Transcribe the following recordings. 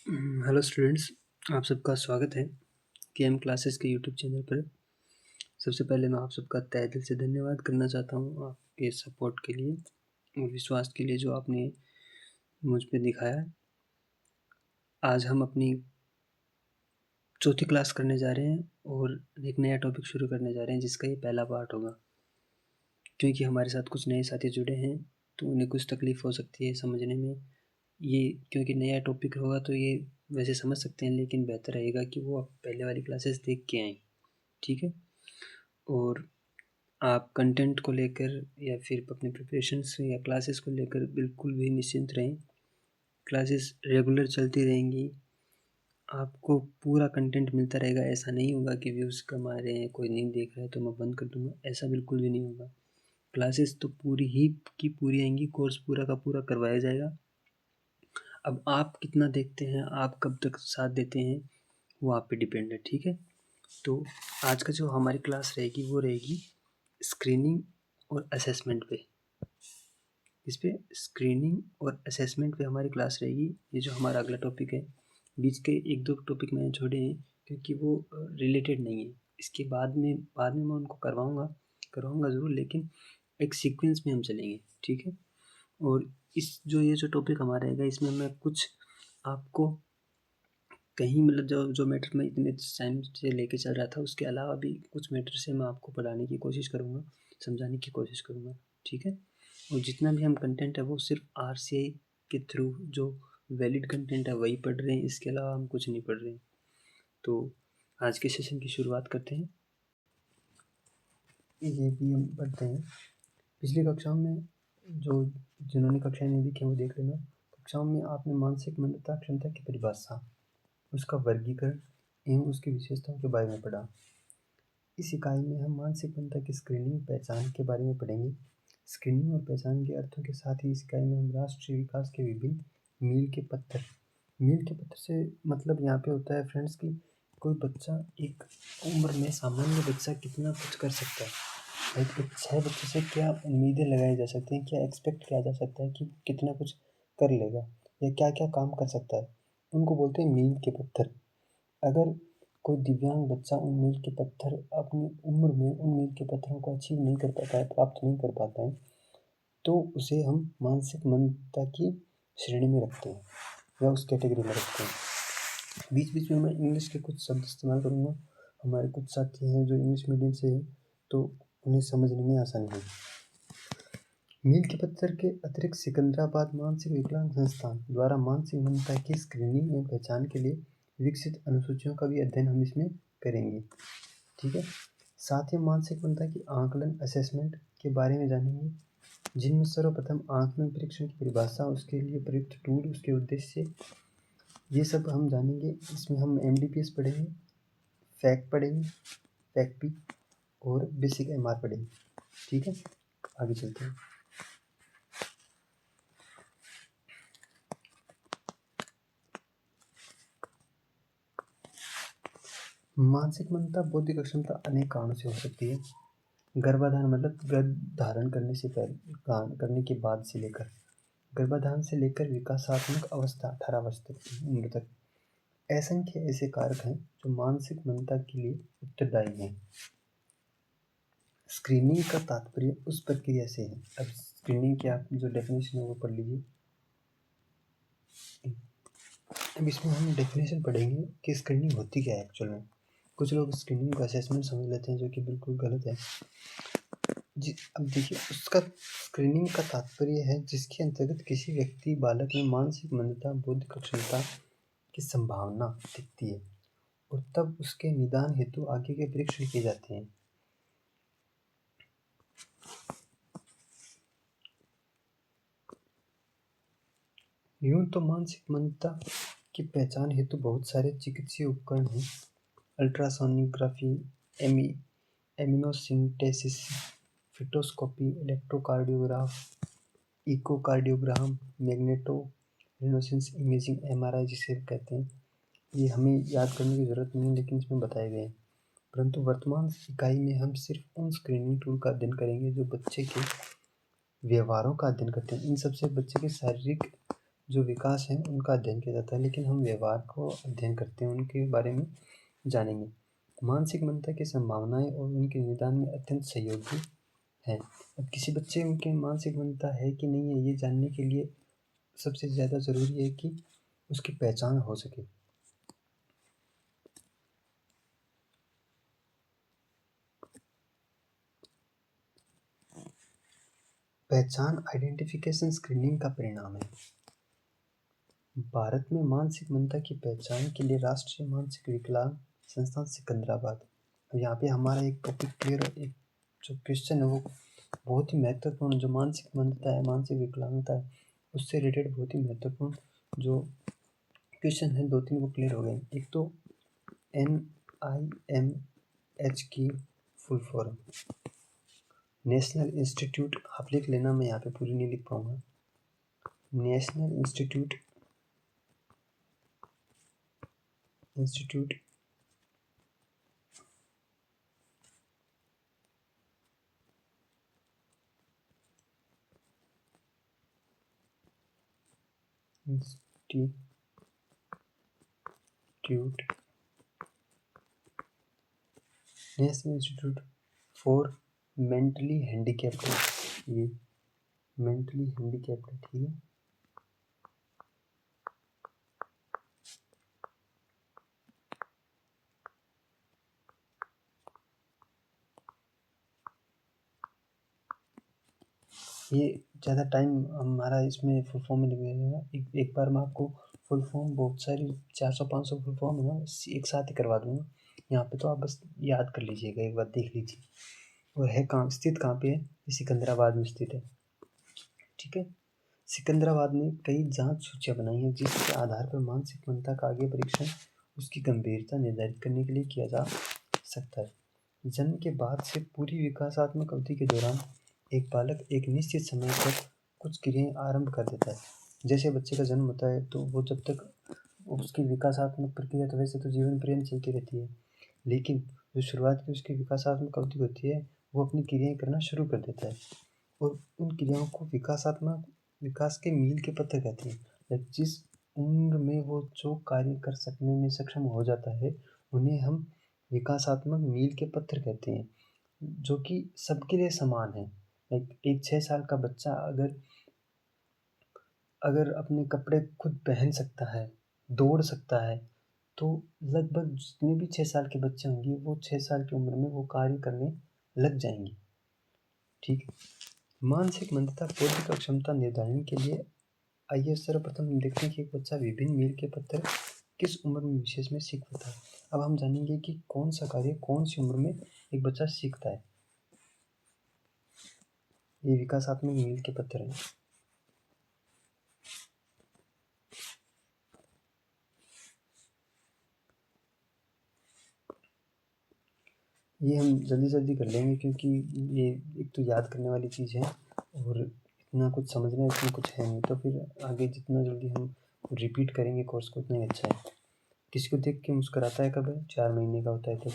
Hello students, आप सबका स्वागत है केएम क्लासेस के यूट्यूब चैनल पर। सबसे पहले मैं आप सबका तहे दिल से धन्यवाद करना चाहता हूँ आपके सपोर्ट के लिए और विश्वास के लिए जो आपने मुझ पे दिखाया है। आज हम अपनी चौथी क्लास करने जा रहे हैं और एक नया टॉपिक शुरू करने जा रहे हैं जिसका ये पहला पार्ट होगा। क्योंकि हमारे साथ कुछ नए साथी जुड़े हैं तो उन्हें कुछ तकलीफ़ हो सकती है समझने में। ये क्योंकि नया टॉपिक होगा तो ये वैसे समझ सकते हैं, लेकिन बेहतर रहेगा कि वो आप पहले वाली क्लासेस देख के आएँ। ठीक है? और आप कंटेंट को लेकर या फिर अपने प्रिपरेशंस या क्लासेस को लेकर बिल्कुल भी निश्चिंत रहें। क्लासेस रेगुलर चलती रहेंगी, आपको पूरा कंटेंट मिलता रहेगा। ऐसा नहीं होगा कि व्यूज़ कम आ रहे हैं, कोई नहीं देख रहा है तो मैं बंद कर दूँगा, ऐसा बिल्कुल भी नहीं होगा। क्लासेस तो पूरी ही की पूरी आएँगी, कोर्स पूरा का पूरा करवाया जाएगा। अब आप कितना देखते हैं, आप कब तक साथ देते हैं, वो आप पे डिपेंड है। ठीक है? तो आज का जो हमारी क्लास रहेगी वो रहेगी स्क्रीनिंग और असेसमेंट पे। इस पे स्क्रीनिंग और असेसमेंट पे हमारी क्लास रहेगी। ये जो हमारा अगला टॉपिक है, बीच के एक दो टॉपिक मैंने छोड़े हैं क्योंकि वो रिलेटेड नहीं है। इसके बाद में मैं उनको करवाऊँगा ज़रूर, लेकिन एक सीक्वेंस में हम चलेंगे। ठीक है? और ये जो टॉपिक हमारा रहेगा इसमें मैं कुछ आपको कहीं मतलब जो मैटर मैं इतने टाइम से लेके चल रहा था उसके अलावा भी कुछ मैटर से मैं आपको पढ़ाने की कोशिश करूँगा, समझाने की कोशिश करूँगा। ठीक है? और जितना भी हम कंटेंट है वो सिर्फ आरसीआई के थ्रू जो वैलिड कंटेंट है वही पढ़ रहे हैं, इसके अलावा हम कुछ नहीं पढ़ रहे हैं। तो आज के सेशन की शुरुआत करते हैं। ये भी हम पढ़ते हैं। पिछली कक्षाओं में जिन्होंने कक्षाएं नहीं देखी वो देख लेना। कक्षाओं में आपने मानसिक मंदता क्षमता की परिभाषा, उसका वर्गीकरण एवं उसकी विशेषताओं के बारे में पढ़ा। इस इकाई में हम मानसिक मंदता की स्क्रीनिंग पहचान के बारे में पढ़ेंगे। स्क्रीनिंग और पहचान के अर्थों के साथ ही इस इकाई में हम राष्ट्रीय विकास के विभिन्न मील के पत्थर से मतलब यहाँ पे होता है फ्रेंड्स कि कोई बच्चा एक उम्र में सामान्य बच्चा कितना कुछ कर सकता है। एक 6 बच्चे से क्या उम्मीदें लगाई जा सकती हैं, क्या एक्सपेक्ट किया जा सकता है कि कितना कुछ कर लेगा या क्या क्या काम कर सकता है, उनको बोलते हैं मील के पत्थर। अगर कोई दिव्यांग बच्चा उन मील के पत्थर अपनी उम्र में उन मील के पत्थरों को अचीव नहीं कर पाता है, प्राप्त नहीं कर पाता है, तो उसे हम मानसिक मंदता की श्रेणी में रखते हैं या उस कैटेगरी में रखते हैं। बीच बीच में मैं इंग्लिश के कुछ शब्द इस्तेमाल करूँगा। हमारे कुछ साथी हैं जो इंग्लिश मीडियम से हैं तो उन्हें समझने में आसानी होगी। मील के पत्थर के अतिरिक्त सिकंदराबाद मानसिक विकलांग संस्थान द्वारा मानसिक मंदता की स्क्रीनिंग एवं पहचान के लिए विकसित अनुसूचियों का भी अध्ययन हम इसमें करेंगे। ठीक है? साथ ही मानसिक मंदता की आकलन असेसमेंट के बारे में जानेंगे, जिनमें सर्वप्रथम आकलन परीक्षण की परिभाषा, उसके लिए प्रयुक्त टूल, उसके उद्देश्य, ये सब हम जानेंगे। इसमें हम एमडीपीएस पढ़ेंगे, फैक्ट पढ़ेंगे, फैक्ट भी, और बेसिक एमआर पढ़ेंगे। ठीक है? आगे चलते हैं। मानसिक मंदता बौद्धिक अक्षमता अनेक कारणों से हो सकती है। गर्भाधान मतलब गर्भ धारण करने से पहले करने के बाद से लेकर गर्भाधान से लेकर विकासात्मक अवस्था 18 वर्ष तक की उम्र तक असंख्य ऐसे कारक हैं जो मानसिक मंदता के लिए उत्तरदायी हैं। स्क्रीनिंग का तात्पर्य उस प्रक्रिया से है। अब स्क्रीनिंग की आप जो डेफिनेशन है वो पढ़ लीजिए। अब इसमें हम डेफिनेशन पढ़ेंगे कि स्क्रीनिंग होती क्या है एक्चुअल में। कुछ लोग स्क्रीनिंग को असेसमेंट समझ लेते हैं जो कि बिल्कुल गलत है जी। अब देखिए, उसका स्क्रीनिंग का तात्पर्य है जिसके अंतर्गत किसी व्यक्ति बालक में मानसिक मंदता बौद्धिक अक्षमता की संभावना दिखती है और तब उसके निदान हेतु आगे के परीक्षण किए जाते हैं। यूं तो मानसिक मंदता की पहचान हेतु बहुत सारे चिकित्सीय उपकरण हैं। Ultrasonography, amniocentesis, fetoscopy, electrocardiograph, echocardiogram, magneto resonance imaging, MRI जिसे कहते हैं। ये हमें याद करने की ज़रूरत नहीं है, लेकिन इसमें बताए गए हैं। परंतु वर्तमान इकाई में हम सिर्फ उन स्क्रीनिंग टूल का अध्ययन करेंगे जो बच्चे के व्यवहारों का अध्ययन करते हैं। इन सबसे बच्चे के शारीरिक जो विकास हैं उनका अध्ययन किया जाता है, लेकिन हम व्यवहार को अध्ययन करते हैं, उनके बारे में जानेंगे। मानसिक मंदता की संभावनाएं और उनके निदान में अत्यंत सहयोगी है। अब किसी बच्चे के मानसिक मंदता है कि नहीं है, ये जानने के लिए सबसे ज़्यादा ज़रूरी है कि उसकी पहचान हो सके। पहचान आइडेंटिफिकेशन स्क्रीनिंग का परिणाम है। भारत में मानसिक मंदता की पहचान के लिए राष्ट्रीय मानसिक विकलांग संस्थान सिकंदराबाद, यहाँ पे हमारा एक टॉपिक क्लियर है। एक जो क्वेश्चन है वो बहुत ही महत्वपूर्ण, जो मानसिक मंदता है, मानसिक विकलांगता है, उससे रिलेटेड बहुत ही महत्वपूर्ण जो क्वेश्चन है, 2-3 वो क्लियर हो गए। एक तो NIMH की फुल फॉर्म नेशनल इंस्टीट्यूट, आप लिख लेना, मैं यहाँ पे पूरी नहीं लिख पाऊंगा। National institute national institute for mentally handicapped, ये मेंटली हैंडीकैप्ड है, ठीक है। ये ज़्यादा टाइम हमारा इसमें फुल फॉर्म में लगेगा। एक बार मैं आपको फुल फॉर्म, बहुत सारी 400-500 फुल फॉर्म है ना, एक साथ ही करवा दूंगा। यहाँ पे तो आप बस याद कर लीजिएगा, एक बार देख लीजिए। और है कहाँ स्थित, कहाँ पे है, ये सिकंदराबाद में स्थित है, ठीक है। सिकंदराबाद ने कई जांच सूचियां बनाई हैं जिसके आधार पर मानसिक मंदता का आगे परीक्षण उसकी गंभीरता निर्धारित करने के लिए किया जा सकता है। जन्म के बाद से पूरी विकासात्मक अवधि के दौरान एक बालक एक निश्चित समय पर कुछ क्रियाएं आरंभ कर देता है। जैसे बच्चे का जन्म होता है तो वो जब तक उसकी विकासात्मक प्रक्रिया, तो वैसे तो जीवन पर्यंत चलती रहती है, लेकिन जो शुरुआत की उसकी विकासात्मक अवधि होती है वो अपनी क्रियाएं करना शुरू कर देता है। और उन क्रियाओं को विकास के मील के पत्थर कहते हैं। जिस उम्र में वो जो कार्य कर सकने में सक्षम हो जाता है उन्हें हम विकासात्मक मील के पत्थर कहते हैं, जो कि सबके लिए समान है। लाइक एक 6 साल का बच्चा अगर अगर अपने कपड़े खुद पहन सकता है, दौड़ सकता है, तो लगभग जितने भी 6 साल के बच्चे होंगे वो 6 साल की उम्र में वो कार्य करने लग जाएंगे, ठीक है। मानसिक मंदता बौद्धिक अक्षमता निर्धारण के लिए आइए सर्वप्रथम हम देखते हैं कि एक बच्चा विभिन्न मील के पत्थर किस उम्र में विशेष में सीख पाता है। अब हम जानेंगे कि कौन सा कार्य कौन सी उम्र में एक बच्चा सीखता है। ये विकासात्मक मील के पत्थर हैं। ये हम जल्दी जल्दी कर लेंगे क्योंकि ये एक तो याद करने वाली चीज़ है और इतना कुछ समझना इसमें कुछ है नहीं, तो फिर आगे जितना जल्दी हम रिपीट करेंगे कोर्स को उतना ही अच्छा है। किसी को देख के मुस्कुराता है कब है, 4 महीने का होता है तब।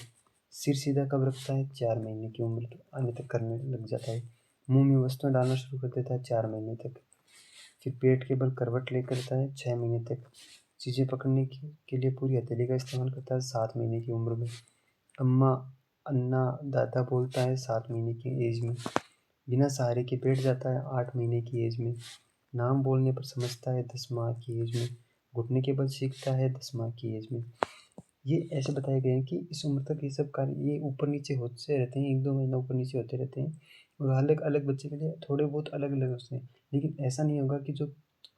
सिर सीधा कब रखता है, 4 महीने की उम्र आने तक करने लग जाता है। मुंह में वस्तुएं डालना शुरू कर देता है 4 महीने तक। फिर पेट के बल करवट ले करता है 6 महीने तक। चीज़ें पकड़ने के लिए पूरी हथेली का इस्तेमाल करता है 7 महीने की उम्र में। अम्मा, अन्ना, दादा बोलता है 7 महीने की एज में। बिना सहारे के बैठ जाता है 8 महीने की एज में। नाम बोलने पर समझता है 10 माह की एज में। घुटने के बल सीखता है 10 माह की एज में। ये ऐसे बताए गए हैं कि इस उम्र तक ये सब कार्य ये ऊपर नीचे होते रहते हैं, 1-2 महीना ऊपर नीचे होते रहते हैं, और अलग अलग बच्चे के लिए थोड़े बहुत अलग अलग होते हैं। लेकिन ऐसा नहीं होगा कि जो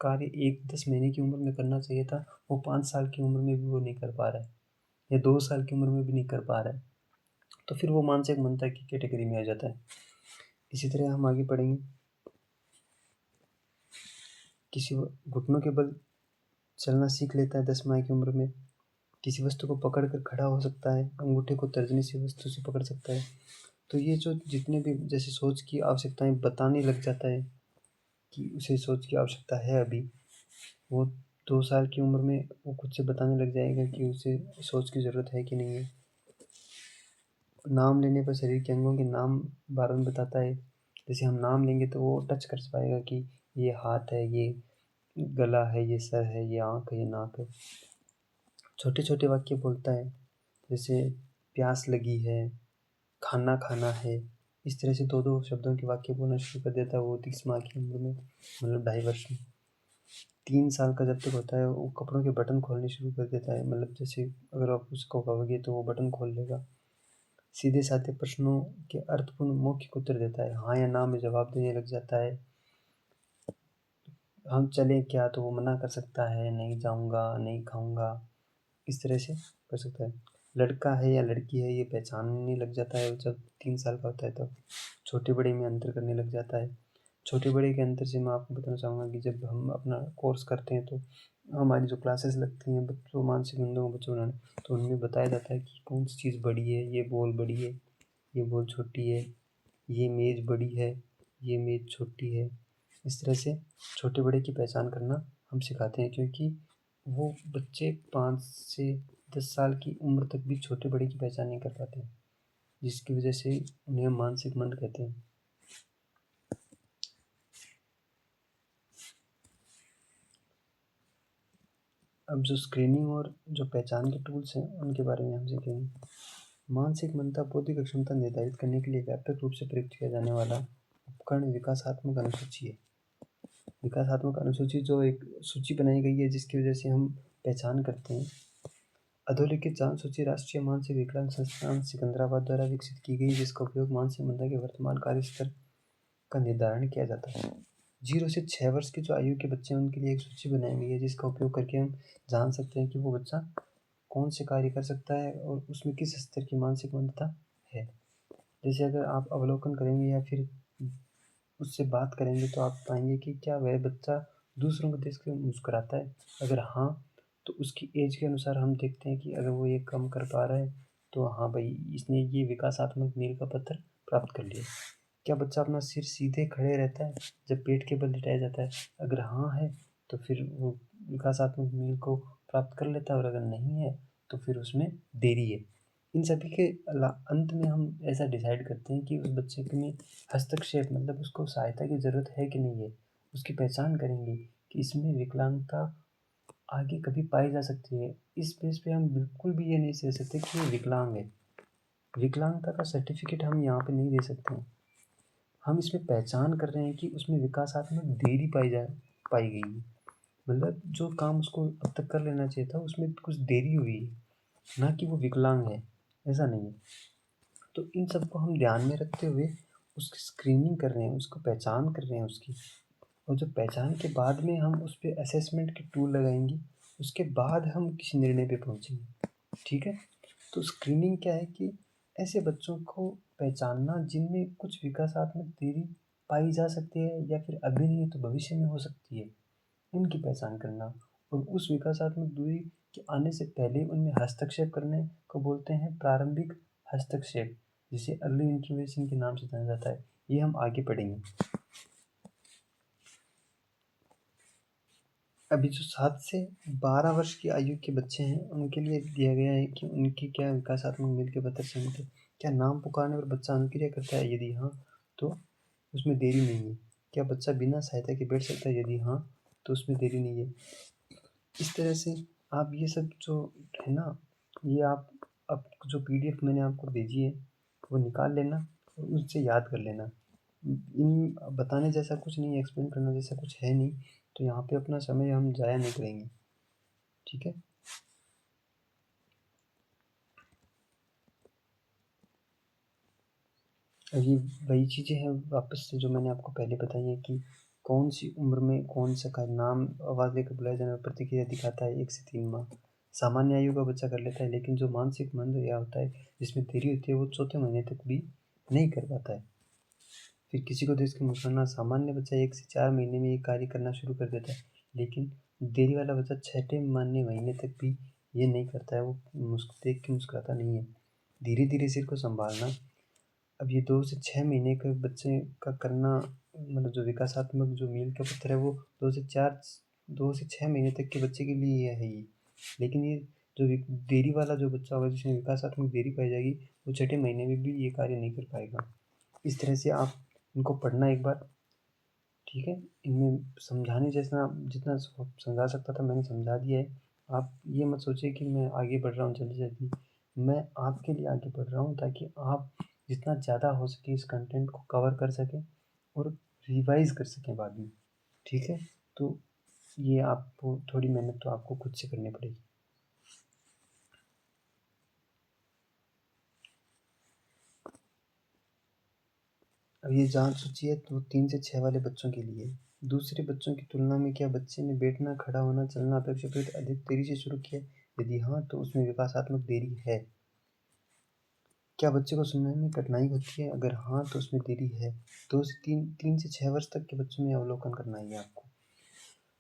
कार्य एक 10 महीने की उम्र में करना चाहिए था वो 5 साल की उम्र में भी वो नहीं कर पा रहा है, या 2 साल की उम्र में भी नहीं कर पा रहा है, तो फिर वो मानसिक मंदता की कैटेगरी में आ जाता है। इसी तरह हम आगे पढ़ेंगे। किसी घुटनों के बल चलना सीख लेता है 10 माह की उम्र में। किसी वस्तु को पकड़ कर खड़ा हो सकता है, अंगूठे को तर्जनी से वस्तु से पकड़ सकता है। तो ये जो जितने भी जैसे सोच की आवश्यकताएं बताने लग जाता है कि उसे सोच की आवश्यकता है अभी, वो 2 साल की उम्र में वो खुद से बताने लग जाएगा कि उसे सोच की ज़रूरत है कि नहीं है। नाम लेने पर शरीर के अंगों के नाम बार बार बताता है। जैसे हम नाम लेंगे तो वो टच कर पाएगा कि ये हाथ है, ये गला है, ये सर है, ये आँख है, ये नाक है। छोटे छोटे वाक्य बोलता है, जैसे प्यास लगी है, खाना खाना है। इस तरह से दो दो शब्दों के वाक्य बोलना शुरू कर देता है वो 30 माह की उम्र में, मतलब 2.5 वर्ष में। 3 साल का जब तक होता है वो कपड़ों के बटन खोलने शुरू कर देता है, मतलब जैसे अगर आप उसको कहोगे तो वो बटन खोल लेगा। सीधे साधे प्रश्नों के अर्थपूर्ण मौखिक उत्तर देता है, हाँ या ना में जवाब देने लग जाता है। हम चलें क्या तो वो मना कर सकता है, नहीं जाऊँगा, नहीं खाऊँगा, इस तरह से कर सकता है। लड़का है या लड़की है ये पहचानने लग जाता है जब 3 साल का होता है तब। छोटे बड़े में अंतर करने लग जाता है। छोटे बड़े के अंतर से मैं आपको बताना चाहूँगा कि जब हम अपना कोर्स करते हैं तो हमारी जो क्लासेस लगती हैं बच्चों मानसिक मंदों को बच्चों बनाने, तो उनमें बताया जाता है कि कौन सी चीज़ बड़ी है, ये बॉल बड़ी है, ये बॉल छोटी है, ये मेज़ बड़ी है, ये मेज़ छोटी है। इस तरह से छोटे बड़े की पहचान करना हम सिखाते हैं, क्योंकि वो बच्चे 5 से 10 साल की उम्र तक भी छोटे बड़े की पहचान नहीं कर पाते हैं, जिसकी वजह से उन्हें हम मानसिक मंद कहते हैं। अब जो स्क्रीनिंग और जो पहचान के टूल्स हैं उनके बारे में हम सीखेंगे। मानसिक मंदता बौद्धिक अक्षमता निर्धारित करने के लिए व्यापक रूप से प्रयुक्त किया जाने वाला उपकरण विकासात्मक अनुसूची है। विकासात्मक अनुसूची जो एक सूची बनाई गई है जिसकी वजह से हम पहचान करते हैं। अधोलिखित जांच सूची राष्ट्रीय मानसिक विकलांग संस्थान सिकंदराबाद द्वारा विकसित की गई, जिसका उपयोग मानसिक मंदा के वर्तमान कार्य स्तर का निर्धारण किया जाता है। 0 से 6 वर्ष की जो आयु के बच्चे हैं उनके लिए एक सूची बनाई गई है, जिसका उपयोग करके हम जान सकते हैं कि वो बच्चा कौन से कार्य कर सकता है और उसमें किस स्तर की मानसिक मंदता है। जैसे अगर आप अवलोकन करेंगे या फिर उससे बात करेंगे तो आप पाएंगे कि क्या वह बच्चा दूसरों को देख कर मुस्कुराता है। अगर हाँ, तो उसकी एज के अनुसार हम देखते हैं कि अगर वो ये कम कर पा रहा है तो हाँ भाई इसने ये विकासात्मक मील का पत्थर प्राप्त कर लिया। क्या बच्चा अपना सिर सीधे खड़े रहता है जब पेट के बल लिटाया जाता है? अगर हाँ है तो फिर वो विकासात्मक मील को प्राप्त कर लेता है, और अगर नहीं है तो फिर उसमें देरी है। इन सभी के अंत में हम ऐसा डिसाइड करते हैं कि उस बच्चे के में हस्तक्षेप मतलब उसको सहायता की ज़रूरत है कि नहीं है। उसकी पहचान करेंगे कि इसमें विकलांगता आगे कभी पाई जा सकती है। इस बेस पे हम बिल्कुल भी ये नहीं कह सकते कि ये विकलांग है। विकलांगता का सर्टिफिकेट हम यहाँ पे नहीं दे सकते हैं। हम इसमें पहचान कर रहे हैं कि उसमें विकासात्मक देरी पाई गई है। मतलब जो काम उसको अब तक कर लेना चाहिए था उसमें कुछ देरी हुई है, ना कि वो विकलांग है, ऐसा नहीं है। तो इन सबको हम ध्यान में रखते हुए उसकी स्क्रीनिंग कर रहे हैं, उसको पहचान कर रहे हैं उसकी। और जब पहचान के बाद में हम उस पे असेसमेंट के टूल लगाएंगे, उसके बाद हम किसी निर्णय पे पहुँचेंगे। ठीक है? तो स्क्रीनिंग क्या है कि ऐसे बच्चों को पहचानना जिनमें कुछ विकासात्मक देरी पाई जा सकती है या फिर अभी नहीं तो भविष्य में हो सकती है, उनकी पहचान करना। और उस विकासात्मक दूरी के आने से पहले उनमें हस्तक्षेप करने को बोलते हैं प्रारंभिक हस्तक्षेप, जिसे अर्ली इंटरवेंशन के नाम से जाना जाता है। ये हम आगे पढ़ेंगे। अभी जो 7 से 12 वर्ष की आयु के बच्चे हैं उनके लिए दिया गया है कि उनकी क्या विकासात्मक मील के पत्थर संहित है। क्या नाम पुकारने पर बच्चा अनुक्रिया करता है? यदि हाँ तो उसमें देरी नहीं है। क्या बच्चा बिना सहायता के बैठ सकता है? यदि हाँ तो उसमें देरी नहीं है। इस तरह से आप ये सब जो है ना, ये आप जो पीडीएफ मैंने आपको भेजी है वो निकाल लेना और उससे याद कर लेना। इन बताने जैसा कुछ नहीं है, एक्सप्लेन करने जैसा कुछ है नहीं, तो यहाँ पे अपना समय हम ज़ाया नहीं करेंगे। ठीक है? अब ये वही चीज़ें हैं वापस से जो मैंने आपको पहले बताई है कि कौन सी उम्र में कौन सा का नाम आवाज़ लेकर बुलाए जाने पर प्रतिक्रिया दिखाता है 1 से 3 माह। सामान्य आयु का बच्चा कर लेता है, लेकिन जो मानसिक मंद या होता है जिसमें देरी होती है वो चौथे महीने तक भी नहीं कर पाता है। फिर किसी को देख के मुस्कुराना, सामान्य बच्चा 1 से 4 महीने में ये कार्य करना शुरू कर देता है, लेकिन देरी वाला बच्चा छठे महीने तक भी ये नहीं करता है, वो देख के मुस्कुराता नहीं है। धीरे धीरे सिर को संभालना, अब ये 2 से 6 महीने के बच्चे का करना, मतलब जो विकासात्मक जो मील का पत्थर है वो 2 से 6 महीने तक के बच्चे के लिए है ये। लेकिन ये जो देरी वाला जो बच्चा होगा जिसमें विकासात्मक देरी पाई जाएगी वो छठे महीने में भी ये कार्य नहीं कर पाएगा। इस तरह से आप इनको पढ़ना एक बार। ठीक है? इनमें समझाने जैसा जितना समझा सकता था मैंने समझा दिया है। आप ये मत सोचिए कि मैं आगे बढ़ रहा हूँ जल्दी-जल्दी। मैं आपके लिए आगे बढ़ रहा हूँ ताकि आप जितना ज़्यादा हो सके इस कंटेंट को कवर कर सकें और रिवाइज़ कर सकें बाद में। ठीक है? तो ये आपको थोड़ी मेहनत तो आपको खुद से करनी पड़ेगी। अब ये जाँच सूची है तो 3 से 6 वाले बच्चों के लिए है। दूसरे बच्चों की तुलना में क्या बच्चे ने बैठना, खड़ा होना, चलना अपेक्षाकृत अधिक देरी से शुरू किया? यदि हाँ, तो उसमें विकासात्मक देरी है। क्या बच्चे को सुनने में कठिनाई होती है? अगर हाँ, तो उसमें देरी है। 2 से 3 से 6 वर्ष तक के बच्चों में अवलोकन करना है आपको।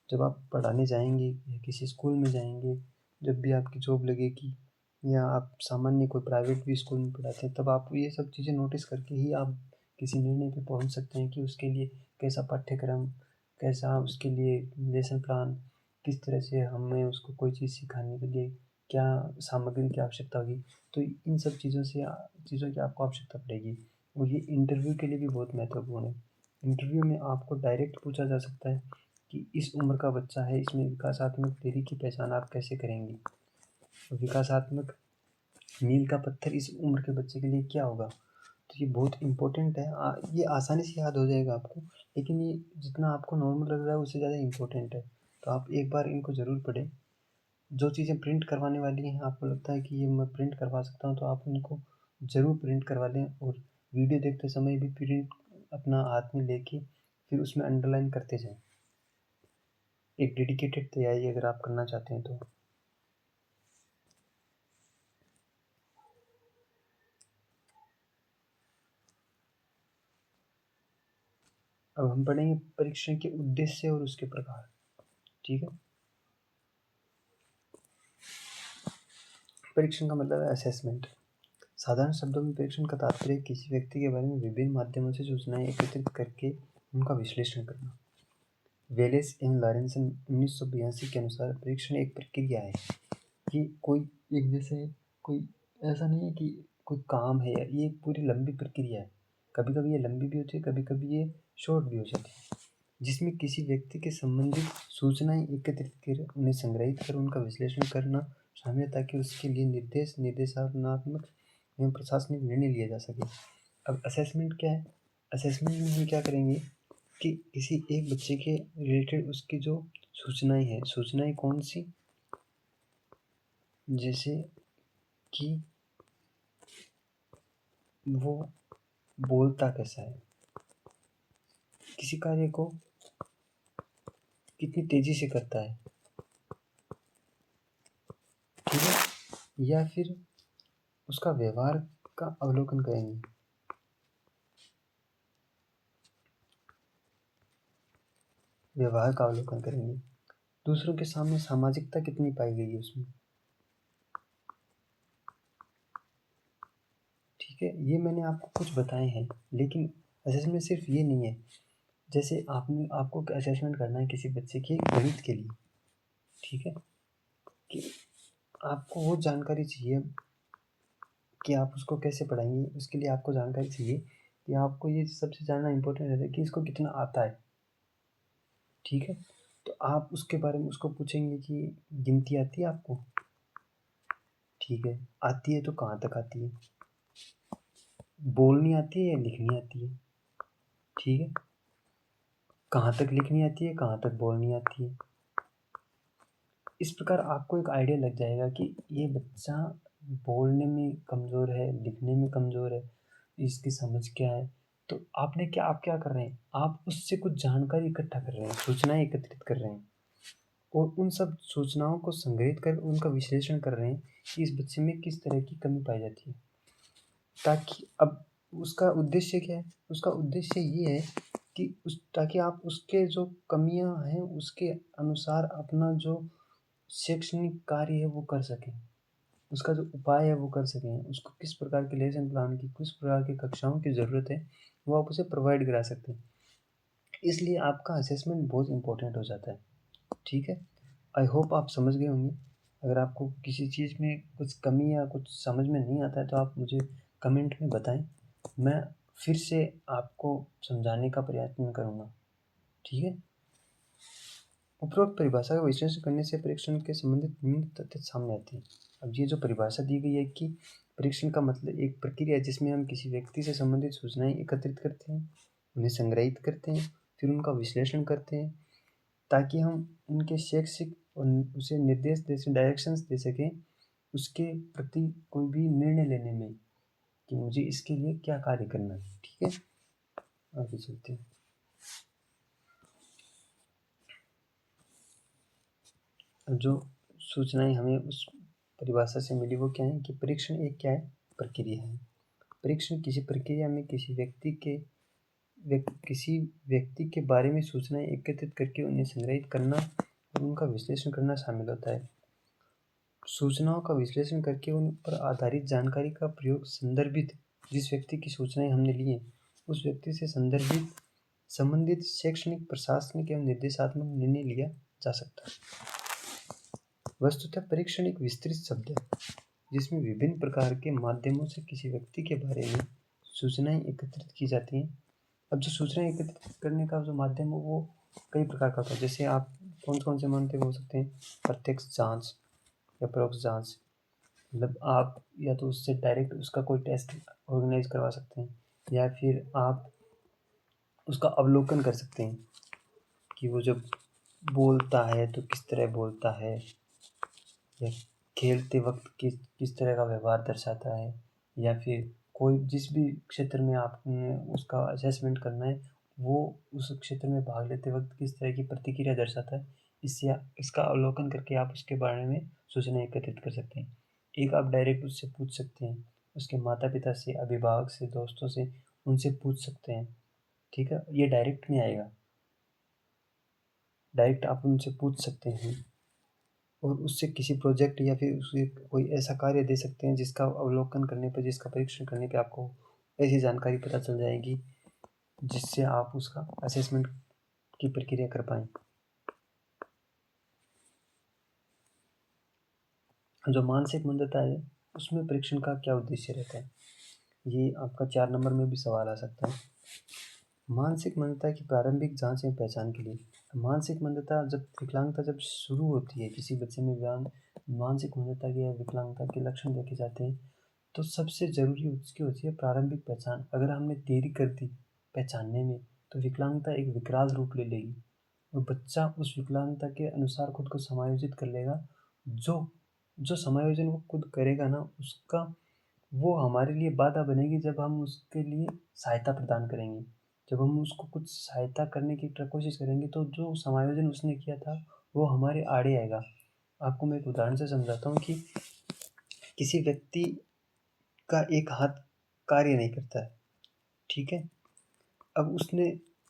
जब आप पढ़ाने जाएँगे या किसी स्कूल में जाएँगे, जब भी आपकी जॉब लगेगी या आप सामान्य कोई प्राइवेट भी स्कूल में पढ़ाते हैं, तब आप ये सब चीज़ें नोटिस करके ही आप किसी निर्णय पे पहुँच सकते हैं कि उसके लिए कैसा पाठ्यक्रम, कैसा उसके लिए लेसन प्लान, किस तरह से हमें उसको कोई चीज़ सिखाने के लिए क्या सामग्री की आवश्यकता होगी। तो इन सब चीज़ों की आपको आवश्यकता पड़ेगी और ये इंटरव्यू के लिए भी बहुत महत्वपूर्ण है। इंटरव्यू में आपको डायरेक्ट पूछा जा सकता है कि इस उम्र का बच्चा है, इसमें विकासात्मक देरी की पहचान आप कैसे करेंगे? विकासात्मक मील का पत्थर इस उम्र के बच्चे के लिए क्या होगा? तो ये बहुत इम्पोर्टेंट है। ये आसानी से याद हो जाएगा आपको, लेकिन ये जितना आपको नॉर्मल लग रहा है उससे ज़्यादा इम्पोर्टेंट है। तो आप एक बार इनको ज़रूर पढ़ें। जो चीज़ें प्रिंट करवाने वाली हैं, आपको लगता है कि ये मैं प्रिंट करवा सकता हूँ, तो आप उनको ज़रूर प्रिंट करवा लें और वीडियो देखते समय भी प्रिंट अपना हाथ में लेके फिर उसमें अंडरलाइन करते जाएँ। एक डेडिकेटेड तैयारी अगर आप करना चाहते हैं तो। अब हम पढ़ेंगे परीक्षण के उद्देश्य और उसके प्रकार। ठीक है? परीक्षण का मतलब है असेसमेंट। साधारण शब्दों में परीक्षण का तात्पर्य किसी व्यक्ति के बारे में विभिन्न माध्यमों से सूचनाएं एकत्रित करके उनका विश्लेषण करना। वेलेस एवं लॉरेंसन 1982 के अनुसार परीक्षण एक प्रक्रिया है। ये कोई एक जैसे कोई ऐसा नहीं है कि कोई काम है, ये एक पूरी लंबी प्रक्रिया है। कभी कभी ये लंबी भी होती है, कभी कभी ये शॉर्ट भी हो जाती है, जिसमें किसी व्यक्ति के संबंधित सूचनाएं एकत्रित कर उन्हें संग्रहित कर उनका विश्लेषण करना शामिल है ताकि उसके लिए निर्देशात्मक एवं प्रशासनिक निर्णय लिया जा सके। अब असेसमेंट क्या है? असेसमेंट में हम क्या करेंगे कि किसी एक बच्चे के रिलेटेड उसकी जो सूचनाएं कौन सी, जैसे कि वो बोलता कैसा है, किसी कार्य को कितनी तेजी से करता है, ठीक है, या फिर उसका व्यवहार का अवलोकन करेंगे। व्यवहार का अवलोकन करेंगे। दूसरों के सामने सामाजिकता कितनी पाई गई है उसमें। ठीक है, ये मैंने आपको कुछ बताए हैं, लेकिन असेसमेंट सिर्फ ये नहीं है। जैसे आपको असेसमेंट करना है किसी बच्चे के गणित के लिए, ठीक है, कि आपको वो जानकारी चाहिए कि आप उसको कैसे पढ़ाएंगे। उसके लिए आपको जानकारी चाहिए कि आपको ये सबसे जानना इम्पोर्टेंट रहता है कि इसको कितना आता है। ठीक है, तो आप उसके बारे में उसको पूछेंगे कि गिनती आती है आपको? ठीक है, आती है तो कहाँ तक आती है? बोलनी आती है या लिखनी आती है? ठीक है, कहाँ तक लिखनी आती है, कहाँ तक बोलनी आती है? इस प्रकार आपको एक आइडिया लग जाएगा कि ये बच्चा बोलने में कमज़ोर है, लिखने में कमज़ोर है, इसकी समझ क्या है। तो आप क्या कर रहे हैं, आप उससे कुछ जानकारी इकट्ठा कर रहे हैं, सूचनाएं एकत्रित कर रहे हैं और उन सब सूचनाओं को संग्रहित कर उनका विश्लेषण कर रहे हैं कि इस बच्चे में किस तरह की कमी पाई जाती है। ताकि अब उसका उद्देश्य क्या है? उसका उद्देश्य ये है कि ताकि आप उसके जो कमियां हैं उसके अनुसार अपना जो शैक्षणिक कार्य है वो कर सकें, उसका जो उपाय है वो कर सकें, उसको किस प्रकार के लेसन प्लान की, किस प्रकार की कक्षाओं की ज़रूरत है, वो आप उसे प्रोवाइड करा सकते हैं। इसलिए आपका असेसमेंट बहुत इंपॉर्टेंट हो जाता है। ठीक है, आई होप आप समझ गए होंगे। अगर आपको किसी चीज़ में कुछ कमी या कुछ समझ में नहीं आता है तो आप मुझे कमेंट में बताएं, मैं फिर से आपको समझाने का प्रयत्न करूँगा। ठीक है। उपरोक्त परिभाषा का विश्लेषण करने से परीक्षण के संबंधित निम्न तथ्य सामने आते हैं। अब ये जो परिभाषा दी गई है कि परीक्षण का मतलब एक प्रक्रिया है जिसमें हम किसी व्यक्ति से संबंधित सूचनाएं एकत्रित करते हैं, उन्हें संग्रहित करते हैं, फिर उनका विश्लेषण करते हैं ताकि हम उनके शैक्षिक और उसे निर्देश दे डायरेक्शंस दे सकें उसके प्रति कोई भी निर्णय लेने में कि मुझे इसके लिए क्या कार्य करना है। ठीक है, आगे चलते हैं। जो सूचनाएं हमें उस परिभाषा से मिली वो क्या है कि परीक्षण एक क्या है, प्रक्रिया है। परीक्षण किसी प्रक्रिया में किसी व्यक्ति के बारे में सूचनाएं एकत्रित करके उन्हें संग्रहित करना और उनका विश्लेषण करना शामिल होता है। सूचनाओं का विश्लेषण करके उन पर आधारित जानकारी का प्रयोग संदर्भित जिस व्यक्ति की सूचनाएं हमने ली हैं उस व्यक्ति से संबंधित शैक्षणिक, प्रशासनिक एवं निर्देशात्मक निर्णय लिया जा सकता है। वस्तुतः परीक्षण एक विस्तृत शब्द है जिसमें विभिन्न प्रकार के माध्यमों से किसी व्यक्ति के बारे में सूचनाएं एकत्रित की जाती हैं। अब जो सूचनाएं एकत्रित करने का जो माध्यम है वो कई प्रकार का होता है। जैसे आप कौन से माध्यम हो सकते हैं, प्रत्यक्ष जांच या परोक्ष जांच, मतलब आप या तो उससे डायरेक्ट उसका कोई टेस्ट ऑर्गेनाइज करवा सकते हैं या फिर आप उसका अवलोकन कर सकते हैं कि वो जब बोलता है तो किस तरह बोलता है या खेलते वक्त किस तरह का व्यवहार दर्शाता है, या फिर कोई जिस भी क्षेत्र में आपने उसका असेसमेंट करना है वो उस क्षेत्र में भाग लेते वक्त किस तरह की प्रतिक्रिया दर्शाता है। इसका अवलोकन करके आप उसके बारे में सूचना एकत्रित कर सकते हैं। एक आप डायरेक्ट उससे पूछ सकते हैं, उसके माता पिता से, अभिभावक से, दोस्तों से, उनसे पूछ सकते हैं। ठीक है, ये डायरेक्ट नहीं आएगा, डायरेक्ट आप उनसे पूछ सकते हैं और उससे किसी प्रोजेक्ट या फिर उसे कोई ऐसा कार्य दे सकते हैं जिसका अवलोकन करने पर, जिसका परीक्षण करने पे आपको ऐसी जानकारी पता चल जाएगी जिससे आप उसका असेसमेंट की प्रक्रिया कर पाएँ। जो मानसिक मंदता है उसमें परीक्षण का क्या उद्देश्य रहता है, ये आपका 4 नंबर में भी सवाल आ सकता है। मानसिक मंदता की प्रारंभिक जांच एवं पहचान के लिए। मानसिक मंदता विकलांगता जब शुरू होती है, किसी बच्चे में मानसिक मंदता की या विकलांगता के लक्षण देखे जाते हैं तो सबसे ज़रूरी उसकी होती है प्रारंभिक पहचान। अगर हमने देरी कर दी पहचानने में तो विकलांगता एक विकराल रूप ले लेगी और बच्चा उस विकलांगता के अनुसार खुद को समायोजित कर लेगा। जो समायोजन वो खुद करेगा ना, उसका वो हमारे लिए बाधा बनेगी जब हम उसके लिए सहायता प्रदान करेंगे। जब हम उसको कुछ सहायता करने की कोशिश करेंगे तो जो समायोजन उसने किया था वो हमारे आड़े आएगा। आपको मैं एक उदाहरण से समझाता हूँ कि किसी व्यक्ति का एक हाथ कार्य नहीं करता है, ठीक है। अब उसने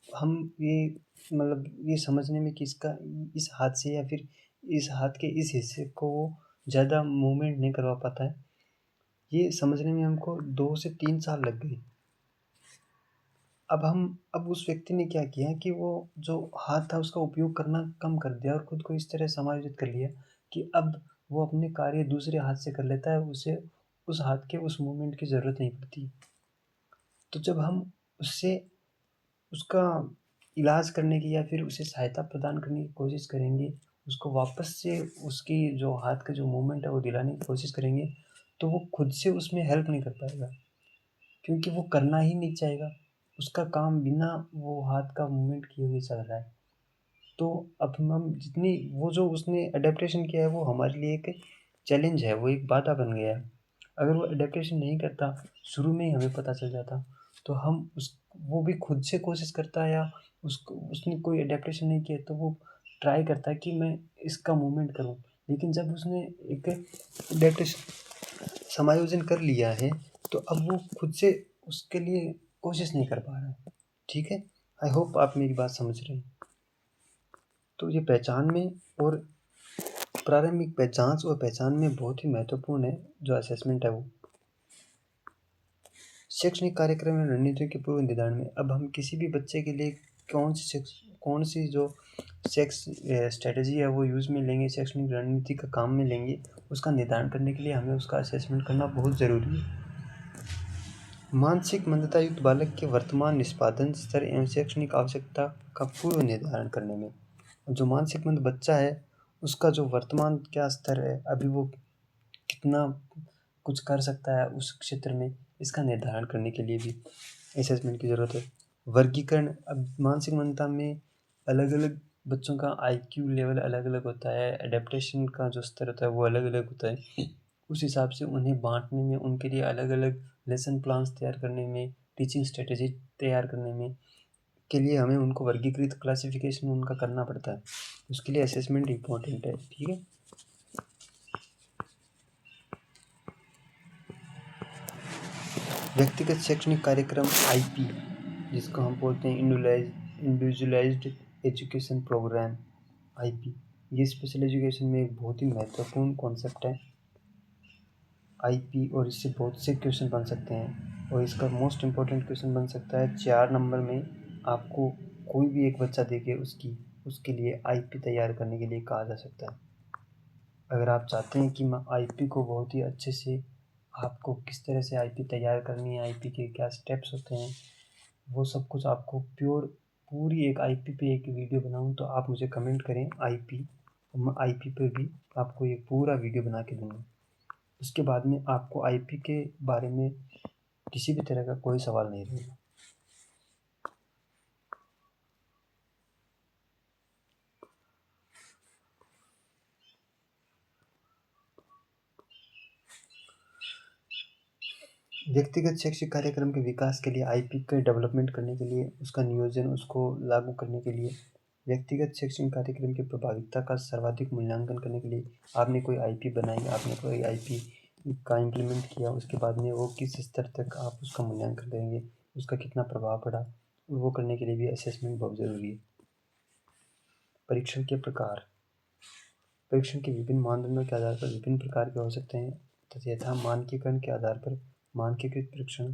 हम ये मतलब ये समझने में कि इसका इस हाथ से या फिर इस हाथ के इस हिस्से को वो ज़्यादा मूवमेंट नहीं करवा पाता है, ये समझने में हमको 2 से 3 साल लग गए। अब उस व्यक्ति ने क्या किया कि वो जो हाथ था उसका उपयोग करना कम कर दिया और खुद को इस तरह समायोजित कर लिया कि अब वो अपने कार्य दूसरे हाथ से कर लेता है, उसे उस हाथ के उस मूवमेंट की ज़रूरत नहीं पड़ती। तो जब हम उससे उसका इलाज करने की या फिर उसे सहायता प्रदान करने की कोशिश करेंगे, उसको वापस से उसकी जो हाथ का जो मूवमेंट है वो दिलाने की कोशिश करेंगे, तो वो खुद से उसमें हेल्प नहीं कर पाएगा क्योंकि वो करना ही नहीं चाहेगा। उसका काम बिना वो हाथ का मूवमेंट किए हुए चल रहा है। तो अब हम जितनी वो जो उसने एडेप्टेशन किया है वो हमारे लिए एक चैलेंज है, वो एक बाधा बन गया है। अगर वो एडेप्टेशन नहीं करता, शुरू में ही हमें पता चल जाता तो हम उस वो भी खुद से कोशिश करता है या उसको उसने कोई एडेप्टेशन नहीं किया तो वो ट्राई करता है कि मैं इसका मूवमेंट करूँ। लेकिन जब उसने एक एडेप्टेशन समायोजन कर लिया है तो अब वो खुद से उसके लिए कोशिश नहीं कर पा रहा है। ठीक है, आई होप आप मेरी बात समझ रहे हैं। तो ये पहचान में और प्रारंभिक जांच और पहचान में बहुत ही महत्वपूर्ण है जो असेसमेंट है वो। शैक्षणिक कार्यक्रम में रणनीतियों के पूर्व निर्धारण में अब हम किसी भी बच्चे के लिए कौन सी जो स्ट्रेटजी है वो यूज़ में लेंगे, शैक्षणिक रणनीति का काम में लेंगे, उसका निर्धारण करने के लिए हमें उसका असेसमेंट करना बहुत ज़रूरी है। मानसिक मंदता युक्त बालक के वर्तमान निष्पादन स्तर एवं शैक्षणिक आवश्यकता का पूर्व निर्धारण करने में। जो मानसिक मंद बच्चा है उसका जो वर्तमान क्या स्तर है, अभी वो कितना कुछ कर सकता है उस क्षेत्र में, इसका निर्धारण करने के लिए भी असेसमेंट की ज़रूरत है। वर्गीकरण, अब मानसिक मंदता में अलग अलग बच्चों का आईक्यू लेवल अलग अलग होता है, एडेप्टेशन का जो स्तर होता है वो अलग अलग होता है। उस हिसाब से उन्हें बांटने में, उनके लिए अलग अलग लेसन प्लान्स तैयार करने में, टीचिंग स्ट्रेटेजी तैयार करने में के लिए हमें उनको वर्गीकृत, क्लासिफिकेशन उनका करना पड़ता है। उसके लिए असेसमेंट इम्पोर्टेंट है। ठीक है। व्यक्तिगत शैक्षणिक कार्यक्रम आईपी, जिसको हम बोलते हैं इंडिविजुअलाइज्ड एजुकेशन प्रोग्राम, आईपी, ये स्पेशल एजुकेशन में एक बहुत ही महत्वपूर्ण कॉन्सेप्ट है आईपी। और इससे बहुत से क्वेश्चन बन सकते हैं, और इसका मोस्ट इम्पोर्टेंट क्वेश्चन बन सकता है 4 नंबर में। आपको कोई भी एक बच्चा देके उसके लिए आईपी तैयार करने के लिए कहा जा सकता है। अगर आप चाहते हैं कि मैं आईपी को बहुत ही अच्छे से, आपको किस तरह से आईपी तैयार करनी है, आईपी के क्या स्टेप्स होते हैं, वो सब कुछ आपको पूरी एक आईपी पे एक वीडियो बनाऊं, तो आप मुझे कमेंट करें आईपी, मैं आईपी पे भी आपको एक पूरा वीडियो बना के दूंगा। उसके बाद में आपको आईपी के बारे में किसी भी तरह का कोई सवाल नहीं रहेगा। व्यक्तिगत शैक्षिक कार्यक्रम के विकास के लिए, आईपी के डेवलपमेंट करने के लिए, उसका नियोजन, उसको लागू करने के लिए, व्यक्तिगत शैक्षणिक कार्यक्रम की प्रभाविता का सर्वाधिक मूल्यांकन करने के लिए आपने कोई आईपी बनाई, आपने कोई आईपी का इम्प्लीमेंट किया, उसके बाद में वो किस स्तर तक आप उसका मूल्यांकन करेंगे, उसका कितना प्रभाव पड़ा, वो करने के लिए भी असेसमेंट बहुत ज़रूरी है। परीक्षण के प्रकार, परीक्षण के विभिन्न मानदंडों के आधार पर विभिन्न प्रकार के हो सकते हैं तथा मानकीकरण के आधार पर मानकीकृत परीक्षण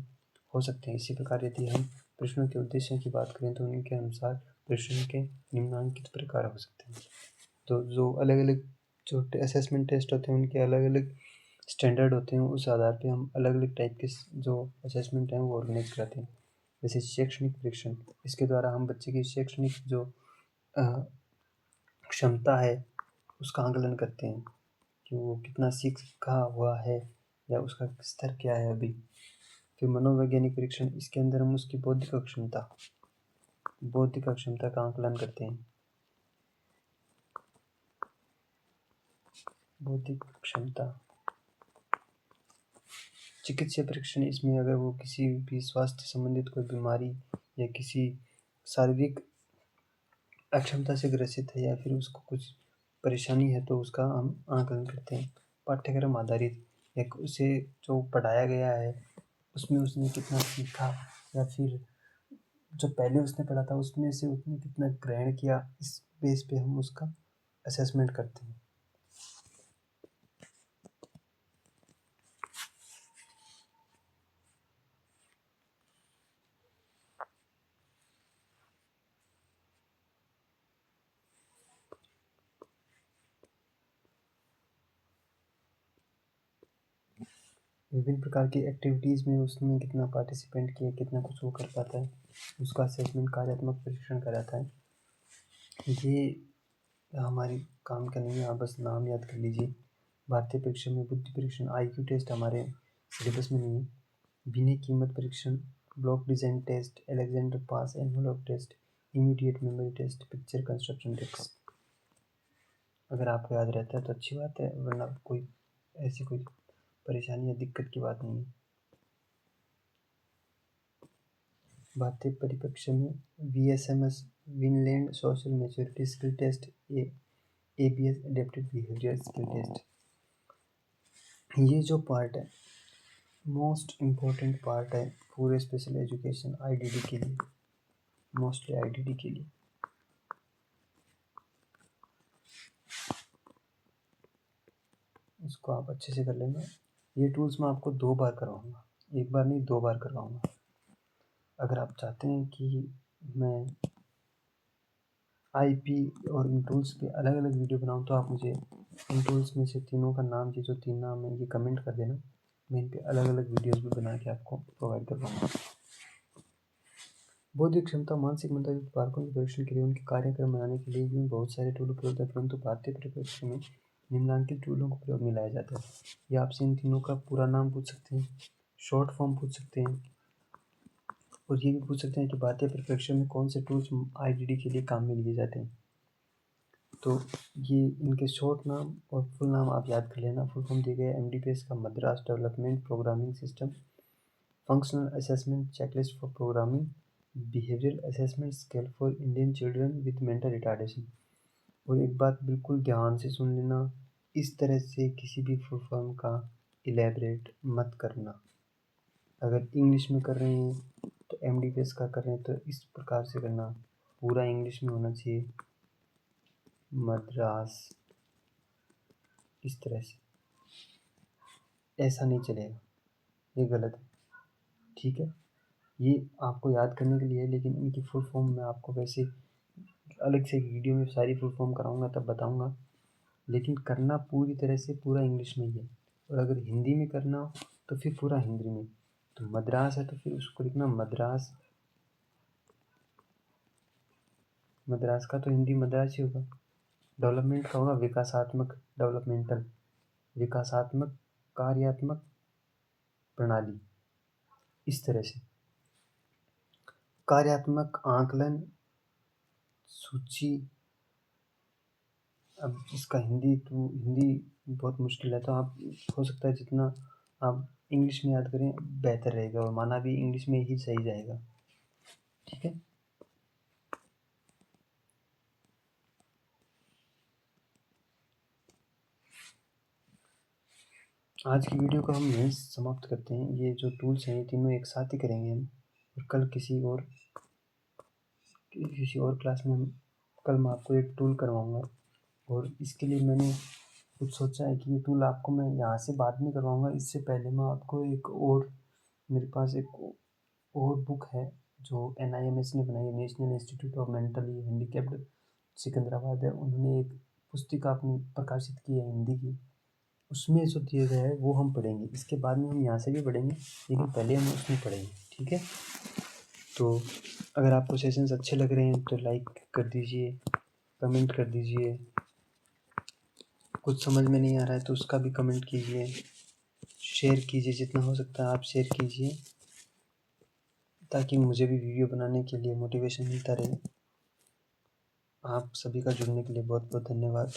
हो सकते हैं। इसी प्रकार यदि हम प्रश्नों के उद्देश्यों की बात करें तो उनके अनुसार प्रश्न के निम्नांकित प्रकार हो सकते हैं। तो जो अलग अलग जो असेसमेंट टेस्ट होते हैं उनके अलग अलग स्टैंडर्ड होते हैं, उस आधार पे हम अलग अलग टाइप के जो असेसमेंट हैं वो ऑर्गेनाइज कराते हैं। जैसे शैक्षणिक परीक्षण, इसके द्वारा हम बच्चे की शैक्षणिक जो क्षमता है उसका आंकलन करते हैं कि वो कितना सीखा हुआ है या उसका स्तर क्या है अभी। फिर मनोवैज्ञानिक परीक्षण, इसके अंदर हम उसकी बौद्धिक क्षमता का आंकलन करते हैं। बौद्धिक क्षमता। चिकित्सा परीक्षण, इसमें अगर वो किसी भी स्वास्थ्य संबंधित कोई बीमारी या किसी शारीरिक अक्षमता से ग्रसित है या फिर उसको कुछ परेशानी है तो उसका हम आंकलन करते हैं। पाठ्यक्रम आधारित, एक उसे जो पढ़ाया गया है उसमें उसने कितना सीखा, या फिर जो पहले उसने पढ़ा था उसमें से उसने कितना ग्रहण किया, इस बेस पे हम उसका असेसमेंट करते हैं। विभिन्न प्रकार की एक्टिविटीज़ में उसने कितना पार्टिसिपेंट किया, कितना कुछ वो कर पाता है, उसका असेसमेंट कार्यात्मक परीक्षण कराता है। ये हमारी काम का नहीं है, आप बस नाम याद कर लीजिए। भारतीय परीक्षा में बुद्धि परीक्षण, आईक्यू टेस्ट हमारे सिलेबस में नहीं है। विनय कीमत परीक्षण, block design test, Alexander pass envelope test, immediate memory test, picture construction test. अगर आपको याद रहता है तो अच्छी बात है, वरना कोई ऐसी कोई परेशानी या दिक्कत की बात नहीं है। भारतीय परिप्रेक्ष्य में VSMS, Vineland social maturity skill test, ABS adaptive behaviour skill test. ये जो पार्ट है मोस्ट इम्पोर्टेंट पार्ट है पूरे स्पेशल एजुकेशन IDD के लिए, मोस्टली IDD के लिए। इसको आप अच्छे से कर लेना। ये टूल्स मैं आपको 2 बार करवाऊँगा, एक बार नहीं 2 बार करवाऊँगा। अगर आप चाहते हैं कि मैं आईपी और इन टूल्स पे अलग अलग वीडियो बनाऊँ तो आप मुझे इन टूल्स में से तीनों का नाम, ये जो 3 नाम है ये कमेंट कर देना। मैं इन पे अलग अलग वीडियोज़ भी बना के आपको प्रोवाइड करवाऊँगा। बौद्धिक क्षमता मानसिक मंदा युक्त बालकों के परीक्षण के लिए उनके कार्यक्रम बनाने के लिए यूँ बहुत सारे टूल उपलब्ध हैं, परंतु भारतीय परिप्रेक्ष्य में निम्नलिखित टूलों का प्रयोग में लाया जाता है। या आपसे इन तीनों का पूरा नाम पूछ सकते हैं, शॉर्ट फॉर्म पूछ सकते हैं, और ये भी पूछ सकते हैं कि भारतीय परिप्रेक्ष्य में कौन से टूल्स IDD के लिए काम में लिए जाते हैं। तो ये इनके शॉर्ट नाम और फुल नाम आप याद कर लेना। फुल फॉर्म दिए गए MDPS का Madras development programming system, functional assessment checklist for programming, behavioural assessment scale for Indian children with mental retardation. और एक बात बिल्कुल ध्यान से सुन लेना, इस तरह से किसी भी फुल फॉर्म का इलेबरेट मत करना। अगर इंग्लिश में कर रहे हैं तो MDPS का कर रहे हैं तो इस प्रकार से करना, पूरा इंग्लिश में होना चाहिए, मद्रास, इस तरह से। ऐसा नहीं चलेगा, ये गलत है, ठीक है। ये आपको याद करने के लिए है, लेकिन इनकी फुल फॉर्म मैं आपको वैसे अलग से वीडियो में सारी फुल फॉर्म कराऊंगा तब बताऊंगा, लेकिन करना पूरी तरह से पूरा इंग्लिश में ही है। और अगर हिंदी में करना हो तो फिर पूरा हिंदी में। तो मद्रास है तो फिर उसको लिखना मद्रास, मद्रास का तो हिंदी मद्रास ही होगा। डेवलपमेंट का होगा विकासात्मक, डेवलपमेंटल, विकासात्मक कार्यात्मक प्रणाली, इस तरह से। कार्यात्मक आकलन सूची, अब इसका हिंदी तो हिंदी बहुत मुश्किल है, तो आप हो सकता है जितना आप इंग्लिश में याद करें बेहतर रहेगा, और माना भी इंग्लिश में ही सही जाएगा, ठीक है। आज की वीडियो को हम यहीं समाप्त करते हैं। ये जो टूल्स हैं ये तीनों एक साथ ही करेंगे हम, और कल किसी और क्लास में कल मैं आपको एक टूल करवाऊँगा। और इसके लिए मैंने कुछ सोचा है कि ये टूल आपको मैं यहाँ से बाद में करवाऊँगा। इससे पहले मैं आपको एक और, मेरे पास एक और बुक है जो NIMH ने बनाई है, national institute of mentally handicapped Secunderabad है। उन्होंने एक पुस्तिका अपनी प्रकाशित की है हिंदी की, उसमें जो दिया गया है वो हम पढ़ेंगे। इसके बाद में हम यहाँ से भी पढ़ेंगे, लेकिन पहले हम उसमें पढ़ेंगे, ठीक है। तो अगर आपको सेशंस अच्छे लग रहे हैं तो लाइक कर दीजिए, कमेंट कर दीजिए, कुछ समझ में नहीं आ रहा है तो उसका भी कमेंट कीजिए, शेयर कीजिए, जितना हो सकता है आप शेयर कीजिए, ताकि मुझे भी वीडियो बनाने के लिए मोटिवेशन मिलता रहे। आप सभी का जुड़ने के लिए बहुत बहुत धन्यवाद।